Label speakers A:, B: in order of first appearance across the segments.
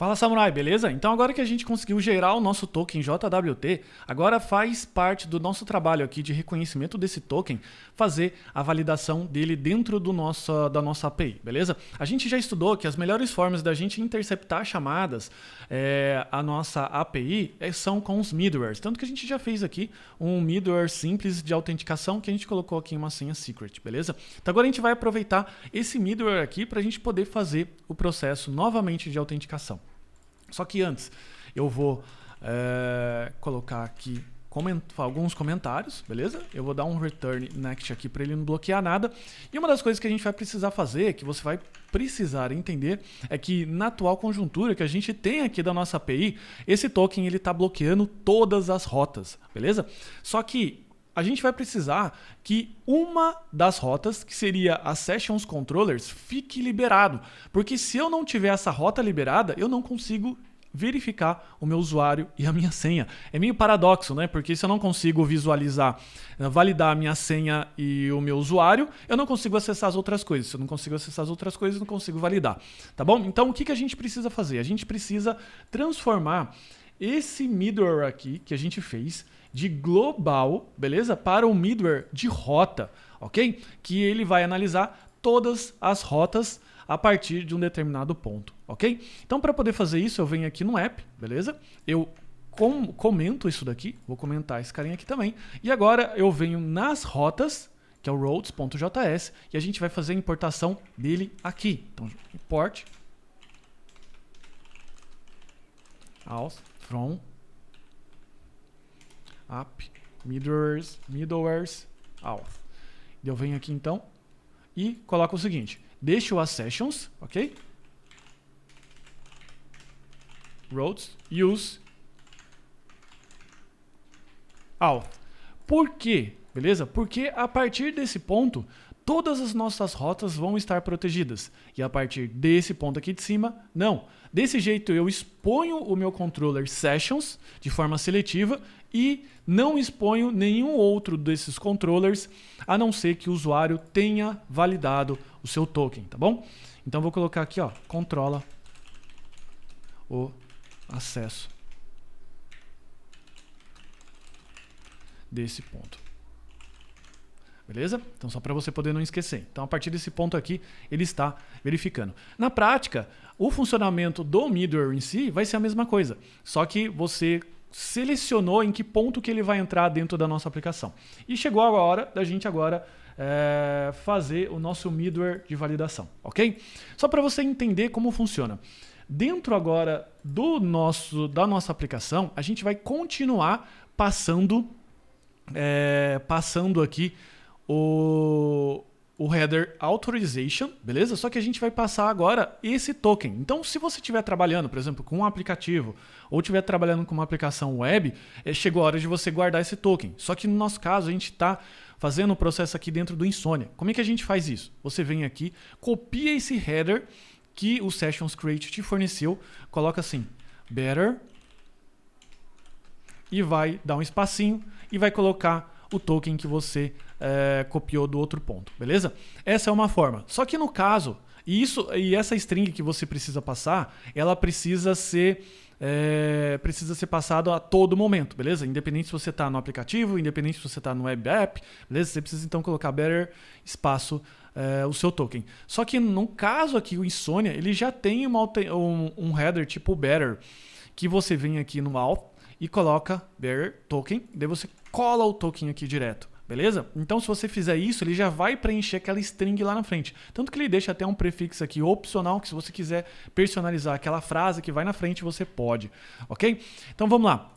A: Fala Samurai, beleza? Então agora que a gente conseguiu gerar o nosso token JWT, agora faz parte do nosso trabalho aqui de reconhecimento desse token, fazer a validação dele dentro da nossa API, beleza? A gente já estudou que as melhores formas da gente interceptar chamadas a nossa API são com os middlewares, tanto que a gente já fez aqui um middleware simples de autenticação que a gente colocou aqui em uma senha secret, beleza? Então agora a gente vai aproveitar esse middleware aqui para a gente poder fazer o processo novamente de autenticação. Só que antes, eu vou colocar aqui alguns comentários, beleza? Eu vou dar um return next aqui para ele não bloquear nada. E uma das coisas que a gente vai precisar fazer, que você vai precisar entender, é que na atual conjuntura que a gente tem aqui da nossa API, esse token ele está bloqueando todas as rotas, beleza? Só que a gente vai precisar que uma das rotas, que seria as Sessions Controllers, fique liberado. Porque se eu não tiver essa rota liberada, eu não consigo verificar o meu usuário e a minha senha. É meio paradoxo, né? Porque se eu não consigo visualizar, validar a minha senha e o meu usuário, eu não consigo acessar as outras coisas. Se eu não consigo acessar as outras coisas, eu não consigo validar. Tá bom? Então, o que a gente precisa fazer? A gente precisa transformar esse middleware aqui que a gente fez de global, beleza? Para um middleware de rota, ok? Que ele vai analisar todas as rotas a partir de um determinado ponto, ok? Então, para poder fazer isso, eu venho aqui no app, beleza? Eu comento isso daqui, vou comentar esse carinha aqui também. E agora eu venho nas rotas, que é o roads.js, e a gente vai fazer a importação dele aqui. Então, import auth from app middlewares auth. Eu venho aqui então e coloco o seguinte: deixo as sessions, ok? Roads use auth. Por quê? Beleza? Porque a partir desse ponto todas as nossas rotas vão estar protegidas. E a partir desse ponto aqui de cima, não. Desse jeito eu exponho o meu controller sessions de forma seletiva e não exponho nenhum outro desses controllers, a não ser que o usuário tenha validado o seu token, tá bom? Então vou colocar aqui, ó, controla o acesso desse ponto. Beleza? Então, só para você poder não esquecer. Então, a partir desse ponto aqui, ele está verificando. Na prática, o funcionamento do middleware em si vai ser a mesma coisa. Só que você selecionou em que ponto que ele vai entrar dentro da nossa aplicação. E chegou a hora da gente agora fazer o nosso middleware de validação, ok? Só para você entender como funciona. Dentro agora da nossa aplicação, a gente vai continuar passando aqui o header authorization, beleza? Só que a gente vai passar agora esse token. Então, se você estiver trabalhando, por exemplo, com um aplicativo ou estiver trabalhando com uma aplicação web, chegou a hora de você guardar esse token. Só que no nosso caso, a gente está fazendo o processo aqui dentro do Insomnia. Como é que a gente faz isso? Você vem aqui, copia esse header que o Sessions Create te forneceu, coloca assim, better, e vai dar um espacinho e vai colocar o token que você copiou do outro ponto, beleza? Essa é uma forma. Só que no caso, e essa string que você precisa passar, ela precisa ser passada a todo momento, beleza? Independente se você está no aplicativo, independente se você está no web app, beleza? Você precisa então colocar better espaço o seu token. Só que no caso aqui, o Insomnia, ele já tem um header tipo better, que você vem aqui no auth e coloca better token, daí você cola o token aqui direto, beleza? Então, se você fizer isso, ele já vai preencher aquela string lá na frente. Tanto que ele deixa até um prefixo aqui opcional, que se você quiser personalizar aquela frase que vai na frente, você pode, ok? Então, vamos lá.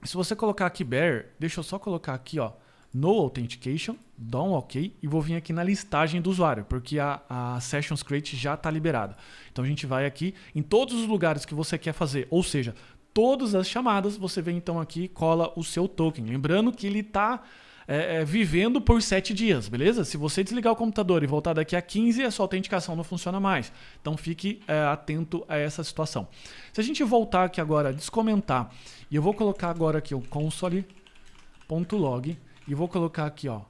A: Se você colocar aqui better, deixa eu só colocar aqui, ó, no authentication, dá um ok, e vou vir aqui na listagem do usuário, porque a Sessions Create já está liberada. Então, a gente vai aqui em todos os lugares que você quer fazer, ou seja, todas as chamadas, você vem então aqui e cola o seu token. Lembrando que ele está vivendo por 7 dias, beleza? Se você desligar o computador e voltar daqui a 15, a sua autenticação não funciona mais. Então fique atento a essa situação. Se a gente voltar aqui agora, descomentar, e eu vou colocar agora aqui o console.log, e vou colocar aqui, ó,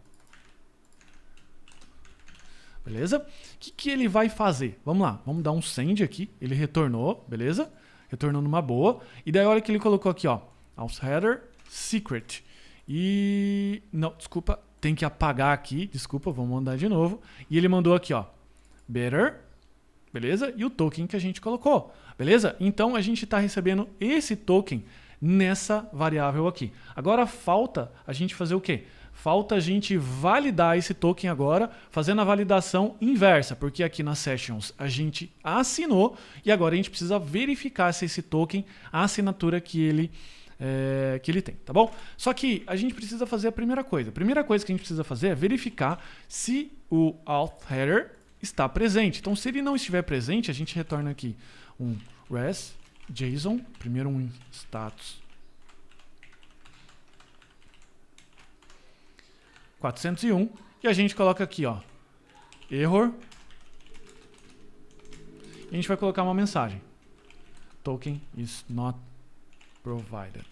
A: beleza? O que ele vai fazer? Vamos lá, vamos dar um send aqui, ele retornou, beleza? retornando uma boa. E daí olha que ele colocou aqui, ó, auth header secret. E não, desculpa, tem que apagar aqui, desculpa, vamos mandar de novo. E ele mandou aqui, ó, better, beleza? E o token que a gente colocou, beleza? Então a gente está recebendo esse token nessa variável aqui. Agora falta a gente fazer o quê? Falta a gente validar esse token agora, fazendo a validação inversa, porque aqui nas sessions a gente assinou e agora a gente precisa verificar se esse token, a assinatura que ele tem, tá bom? Só que a gente precisa fazer a primeira coisa. A primeira coisa que a gente precisa fazer é verificar se o auth header está presente. Então, se ele não estiver presente, a gente retorna aqui um res JSON, primeiro um status 401 e a gente coloca aqui, ó, error. E a gente vai colocar uma mensagem. Token is not provided.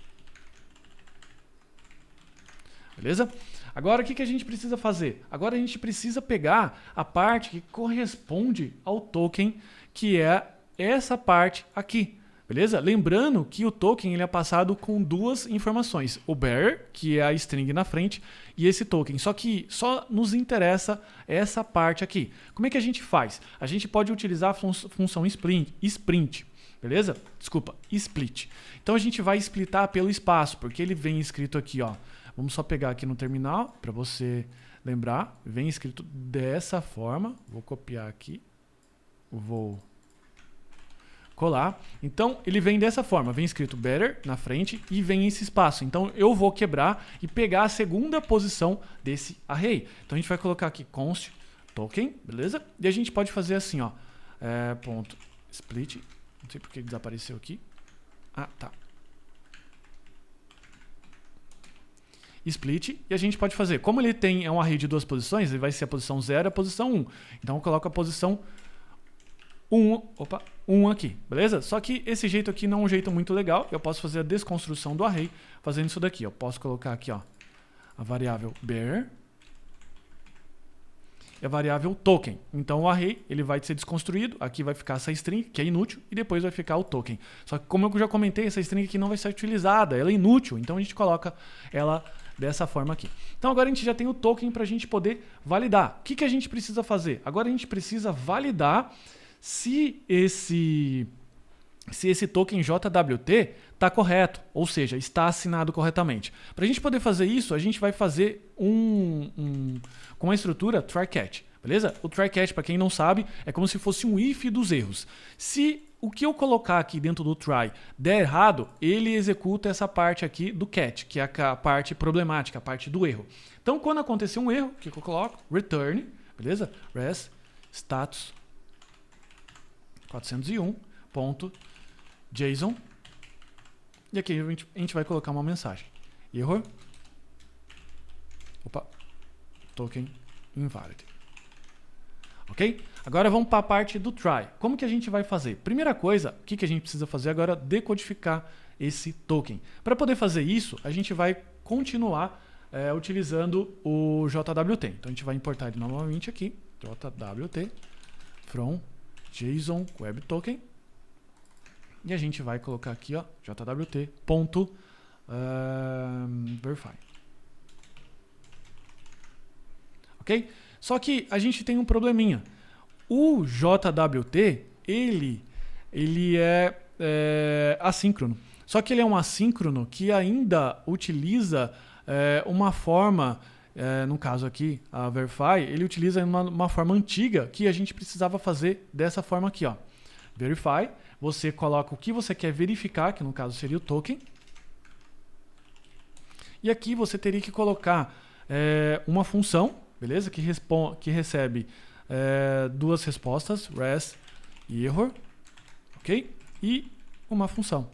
A: Beleza? Agora o que a gente precisa fazer? Agora a gente precisa pegar a parte que corresponde ao token, que é essa parte aqui. Beleza? Lembrando que o token ele é passado com duas informações. O bearer, que é a string na frente, e esse token. Só que só nos interessa essa parte aqui. Como é que a gente faz? A gente pode utilizar a função sprint. Beleza? Desculpa, split. Então a gente vai splitar pelo espaço, porque ele vem escrito aqui, ó. Vamos só pegar aqui no terminal para você lembrar. Vem escrito dessa forma. Vou copiar aqui. Vou colar. Então ele vem dessa forma. Vem escrito better na frente e vem esse espaço. Então eu vou quebrar e pegar a segunda posição desse array. Então a gente vai colocar aqui const token, beleza? E a gente pode fazer assim, ó. Ponto split. Não sei porque desapareceu aqui. Ah, tá. Split, e a gente pode fazer, como ele é um array de duas posições, ele vai ser a posição 0 e a posição 1. Então eu coloco a posição 1 aqui, beleza? Só que esse jeito aqui não é um jeito muito legal, eu posso fazer a desconstrução do array fazendo isso daqui. Eu posso colocar aqui, ó, a variável bearer e a variável token. Então o array ele vai ser desconstruído, aqui vai ficar essa string, que é inútil, e depois vai ficar o token. Só que como eu já comentei, essa string aqui não vai ser utilizada, ela é inútil, então a gente coloca ela dessa forma aqui. Então agora a gente já tem o token para a gente poder validar. O que a gente precisa fazer? Agora a gente precisa validar se esse token JWT está correto, ou seja, está assinado corretamente. Para a gente poder fazer isso, a gente vai fazer com a estrutura try-catch, beleza? O try-catch, para quem não sabe, é como se fosse um if dos erros. Se o que eu colocar aqui dentro do try der errado, ele executa essa parte aqui do catch, que é a parte problemática, a parte do erro. Então, quando acontecer um erro, o que eu coloco? Return, beleza? Res status 401.json. E aqui a gente vai colocar uma mensagem. Error. Token invalid. Ok? Agora vamos para a parte do try. Como que a gente vai fazer? Primeira coisa, o que a gente precisa fazer agora? Decodificar esse token. Para poder fazer isso, a gente vai continuar utilizando o JWT. Então a gente vai importar ele novamente aqui. JWT from JSON Web Token. E a gente vai colocar aqui, ó, jwt.verify. Ok? Só que a gente tem um probleminha. O JWT, ele é assíncrono. Só que ele é um assíncrono que ainda utiliza uma forma, no caso aqui, a verify, ele utiliza uma forma antiga que a gente precisava fazer dessa forma aqui, ó. Verify, você coloca o que você quer verificar, que no caso seria o token. E aqui você teria que colocar uma função, beleza? Que recebe duas respostas, res e error, ok? E uma função.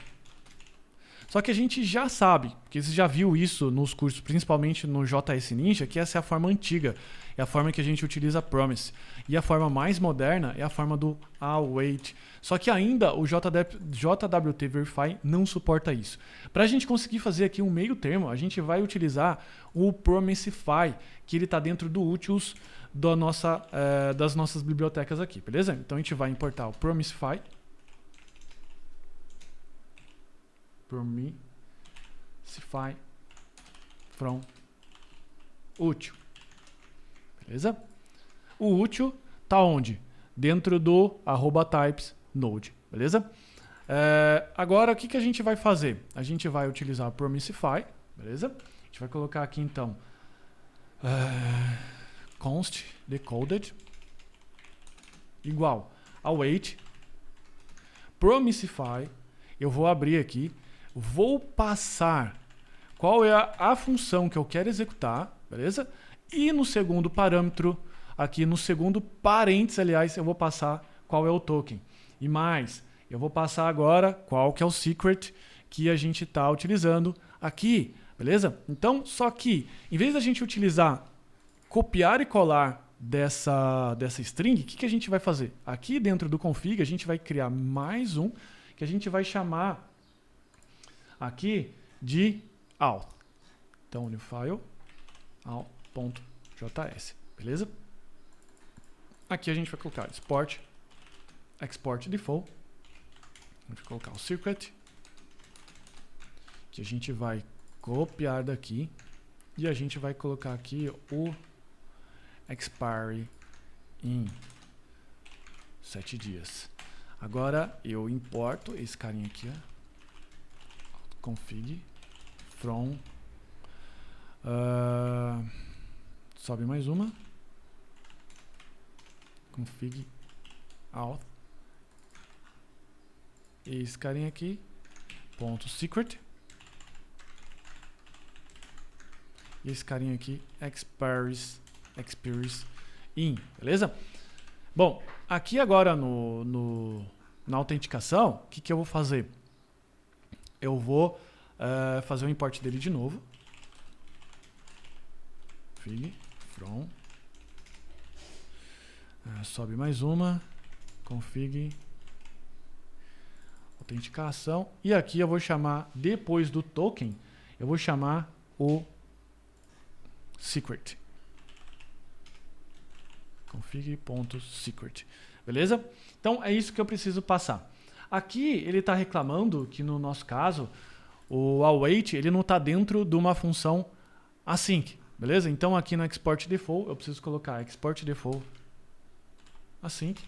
A: Só que a gente já sabe, porque você já viu isso nos cursos, principalmente no JS Ninja, que essa é a forma antiga, é a forma que a gente utiliza promise. E a forma mais moderna é a forma do await. Só que ainda o JWT Verify não suporta isso. Para a gente conseguir fazer aqui um meio termo, a gente vai utilizar o Promisify, que ele está dentro do utils das nossas bibliotecas aqui, beleza? Então a gente vai importar o Promisify. Permissify from útil. Beleza? O útil tá onde? Dentro do @types node. Beleza? Agora, o que a gente vai fazer? A gente vai utilizar o Permissify. Beleza? A gente vai colocar aqui, então, const decoded igual await Permissify. Eu vou abrir aqui, vou passar qual é a função que eu quero executar, beleza? E no segundo parâmetro, aqui no segundo parênteses, aliás, eu vou passar qual é o token. E mais, eu vou passar agora qual que é o secret que a gente está utilizando aqui, beleza? Então, só que, em vez da gente utilizar copiar e colar dessa string, o que a gente vai fazer? Aqui dentro do config, a gente vai criar mais um, que a gente vai chamar aqui de auth. Então, new file, auth.js, beleza? Aqui a gente vai colocar export default. A gente vai colocar o secret, que a gente vai copiar daqui, e a gente vai colocar aqui o expiry em 7 dias. Agora eu importo esse carinha aqui, ó, config from, sobe mais uma, config auth, esse carinha aqui, ponto secret, e esse carinha aqui, expires in, beleza? Bom, aqui agora na autenticação, o que eu vou fazer? Eu vou fazer o import dele de novo. Config from, sobe mais uma, config autenticação, e aqui eu vou chamar, depois do token, eu vou chamar o secret. Config.secret. Beleza? Então é isso que eu preciso passar. Aqui ele está reclamando que no nosso caso o await ele não está dentro de uma função async. Beleza? Então aqui no export default eu preciso colocar export default async.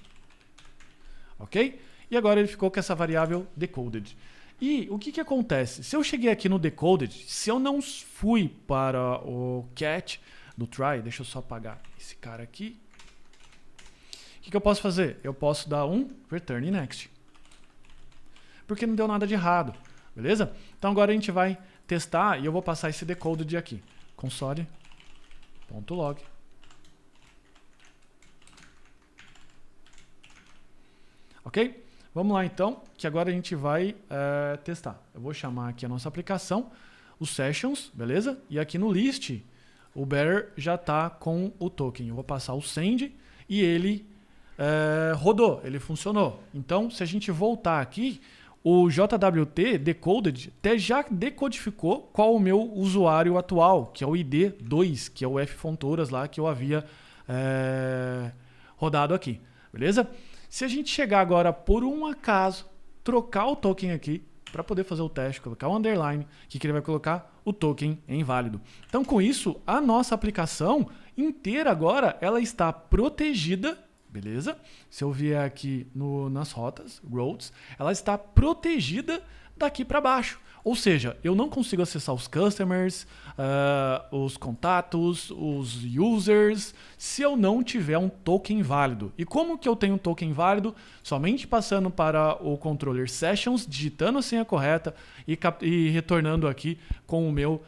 A: Ok? E agora ele ficou com essa variável decoded. E o que acontece? Se eu cheguei aqui no decoded, se eu não fui para o catch do try, deixa eu só apagar esse cara aqui. O que eu posso fazer? Eu posso dar um return next. Porque não deu nada de errado. Beleza? Então agora a gente vai testar e eu vou passar esse decoded aqui. Console.log. Ok? Vamos lá então, que agora a gente vai testar. Eu vou chamar aqui a nossa aplicação, os sessions, beleza? E aqui no list, o bearer já está com o token. Eu vou passar o send e ele rodou, ele funcionou. Então, se a gente voltar aqui, o JWT Decoded até já decodificou qual o meu usuário atual, que é o ID2, que é o Ffonturas lá que eu havia rodado aqui. Beleza? Se a gente chegar agora, por um acaso, trocar o token aqui, para poder fazer o teste, colocar o underline, que ele vai colocar o token é inválido. Então, com isso, a nossa aplicação inteira agora, ela está protegida, beleza? Se eu vier aqui nas rotas, roads, ela está protegida daqui para baixo. Ou seja, eu não consigo acessar os customers, os contatos, os users, se eu não tiver um token válido. E como que eu tenho um token válido? Somente passando para o controller sessions, digitando a senha correta e retornando aqui com o meu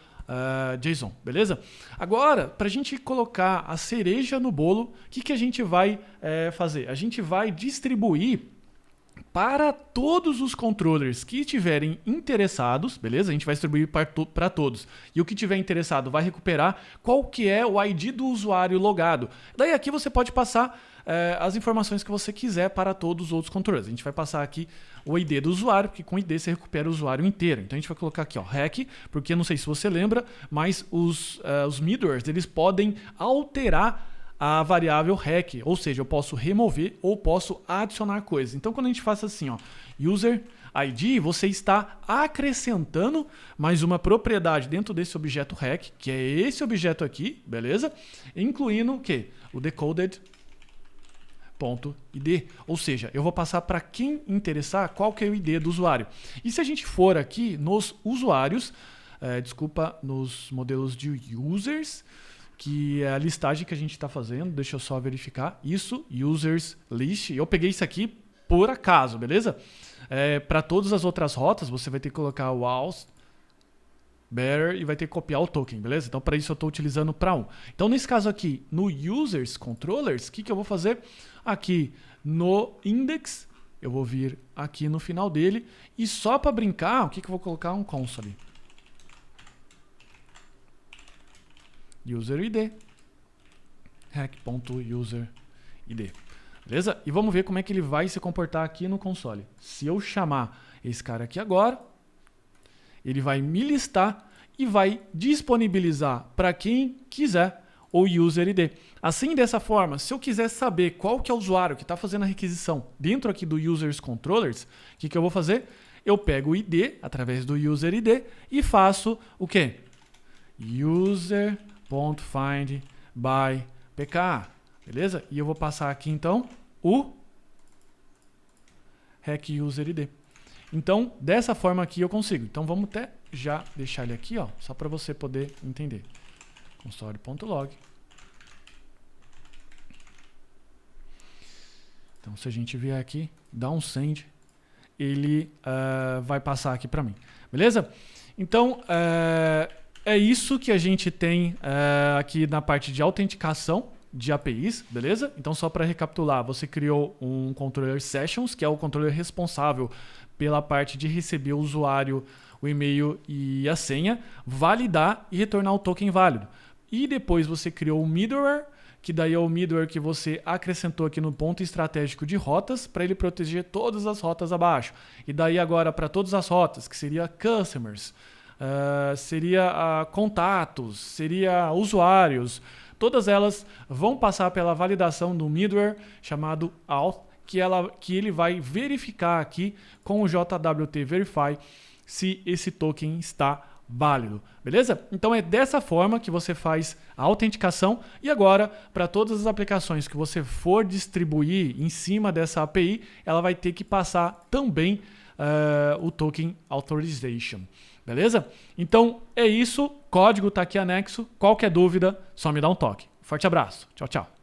A: JSON, beleza? Agora, para a gente colocar a cereja no bolo, o que a gente vai fazer? A gente vai distribuir para todos os controllers que estiverem interessados, beleza? A gente vai distribuir para todos. E o que tiver interessado vai recuperar qual que é o ID do usuário logado. Daí aqui você pode passar as informações que você quiser para todos os outros controllers. A gente vai passar aqui o ID do usuário, porque com o ID você recupera o usuário inteiro. Então a gente vai colocar aqui, ó, hack, porque não sei se você lembra, mas os middlewares, eles podem alterar a variável hack, ou seja, eu posso remover ou posso adicionar coisas. Então, quando a gente faz assim, ó, user ID, você está acrescentando mais uma propriedade dentro desse objeto REC, que é esse objeto aqui, beleza? Incluindo o quê? O decoded.id. Ou seja, eu vou passar para quem interessar qual que é o ID do usuário. E se a gente for aqui nos usuários, nos modelos de users, que é a listagem que a gente está fazendo, deixa eu só verificar, isso, users list, eu peguei isso aqui por acaso, beleza? Para todas as outras rotas, você vai ter que colocar o was, better e vai ter que copiar o token, beleza? Então, para isso eu estou utilizando para 1. Então, nesse caso aqui, no users controllers, o que eu vou fazer? Aqui no index, eu vou vir aqui no final dele e só para brincar, o que eu vou colocar? Um console. User ID, rec.user ID, beleza? E vamos ver como é que ele vai se comportar aqui no console. Se eu chamar esse cara aqui agora, ele vai me listar e vai disponibilizar para quem quiser o user ID. Assim, dessa forma, se eu quiser saber qual que é o usuário que está fazendo a requisição dentro aqui do users controllers, o que eu vou fazer? Eu pego o ID através do user ID e faço o quê? User.find by pk, beleza? E eu vou passar aqui então o rec user ID. Então, dessa forma aqui eu consigo. Então vamos até já deixar ele aqui, ó, só para você poder entender. Console.log. Então, se a gente vier aqui, dá um send, ele vai passar aqui para mim, beleza? Então, é isso que a gente tem aqui na parte de autenticação de APIs, beleza? Então, só para recapitular, você criou um controller sessions, que é o controller responsável pela parte de receber o usuário, o e-mail e a senha, validar e retornar o token válido. E depois você criou o middleware, que daí é o middleware que você acrescentou aqui no ponto estratégico de rotas para ele proteger todas as rotas abaixo. E daí agora para todas as rotas, que seria customers, seria contatos, seria usuários, todas elas vão passar pela validação do middleware chamado auth, que ele vai verificar aqui com o JWT Verify se esse token está válido, beleza? Então é dessa forma que você faz a autenticação e agora para todas as aplicações que você for distribuir em cima dessa API, ela vai ter que passar também o token authorization, beleza? Então é isso, código está aqui anexo, qualquer dúvida só me dá um toque. Forte abraço, tchau, tchau.